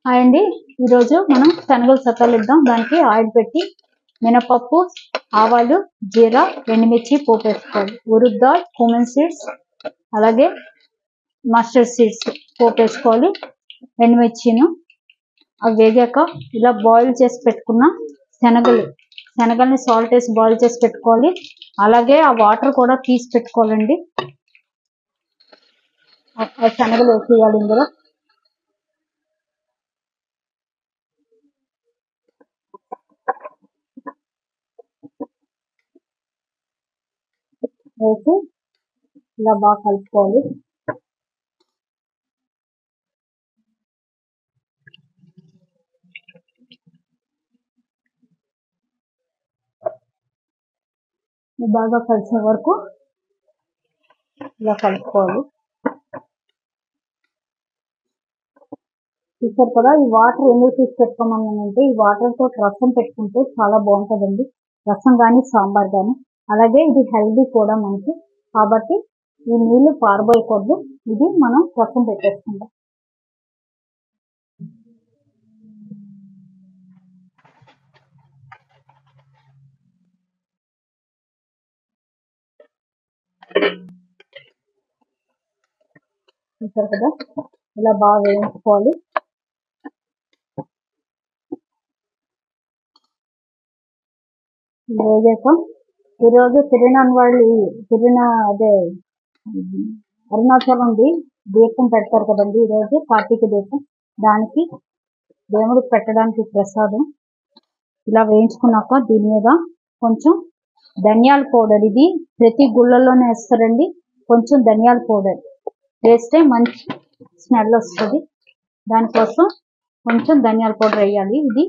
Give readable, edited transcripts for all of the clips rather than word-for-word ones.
Hi అండి, ఈరోజు మనం శనగలు సత్తలిద్దాం. దానికి ఆయిల్ పెట్టి మినపప్పు, ఆవాలు, జీరా, ఎండుమిర్చి పోపు వేసుకోవాలి. ఉరుద్ దాల్, కుమెన్ సీడ్స్, అలాగే మస్టర్డ్ సీడ్స్ పోపు వేసుకోవాలి. ఎండుమిర్చిను అవి వేగాక ఇలా బాయిల్ చేసి పెట్టుకున్న శనగల్ని సాల్ట్ వేసి బాయిల్ చేసి పెట్టుకోవాలి. అలాగే ఆ వాటర్ కూడా తీసి పెట్టుకోవాలండి. ఆ శనగలు వేసేయాలి ఇందులో. వేసి ఇలా బాగా కలుపుకోవాలి. బాగా కలిసే వరకు ఇలా కలుపుకోవాలి. చూసారు కదా, ఈ వాటర్ ఎందుకు తీసి పెట్టుకోమన్నానంటే ఈ వాటర్ తో రసం పెట్టుకుంటే చాలా బాగుంటుందండి. రసం కానీ సాంబార్ కానీ. అలాగే ఇది హెల్దీ కూడా మనకి. కాబట్టి ఈ నీళ్లు పారబోయకూడదు. ఇది మనం రసం పెట్టేసుకుందాం. చూసారు కదా, ఇలా బాగా వేయించుకోవాలి. వేగాక ఈరోజు అరుణాచలం దీపం పెడతారు కదండి. ఈరోజు కార్తీక దీపం, దానికి దేవుడికి పెట్టడానికి ప్రసాదం. ఇలా వేయించుకున్నాక దీని మీద కొంచెం ధనియాల పౌడర్, ఇది ప్రతి గుళ్ళల్లోనే వేస్తారండి. కొంచెం ధనియాల పౌడర్ వేస్తే మంచి స్మెల్ వస్తుంది. దానికోసం కొంచెం ధనియాల పౌడర్ వేయాలి. ఇది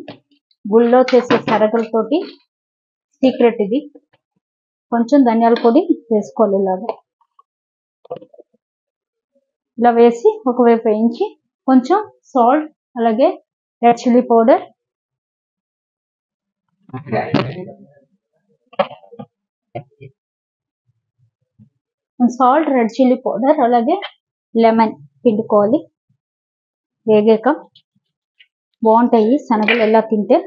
గుళ్ళో చేసే శనగలతోటి సీక్రెట్. ఇది కొంచెం ధనియాల పొడి వేసుకోవాలి. ఇలా వేసి ఒకవైపు వేయించి కొంచెం సాల్ట్, అలాగే రెడ్ చిల్లీ పౌడర్, అలాగే లెమన్ పిండుకోవాలి. వేగాక బాగుంటాయి శనగలు ఎలా తింటే.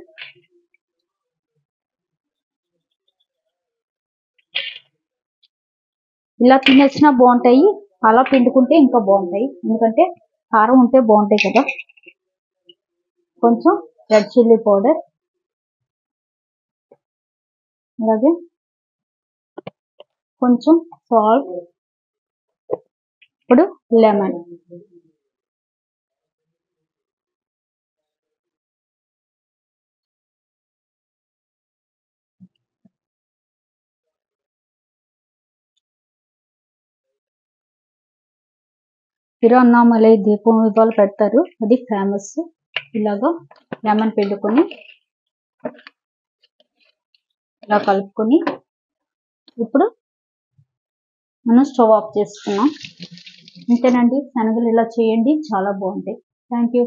ఇలా తినేసినా బాగుంటాయి, అలా పిండుకుంటే ఇంకా బాగుంటాయి. ఎందుకంటే కారం ఉంటే బాగుంటాయి కదా. కొంచెం రెడ్ చిల్లీ పౌడర్, అలాగే కొంచెం సాల్ట్, ఇప్పుడు లెమన్. తిరువన్నామలై దీపం ఇవాళ పెడతారు, అది ఫేమస్. ఇలాగా లెమన్ పిండుకొని ఇలా కలుపుకొని ఇప్పుడు మనం స్టవ్ ఆఫ్ చేసుకున్నాం. అంతేనండి, శనగలు ఇలా చేయండి, చాలా బాగుంటాయి. Thank you.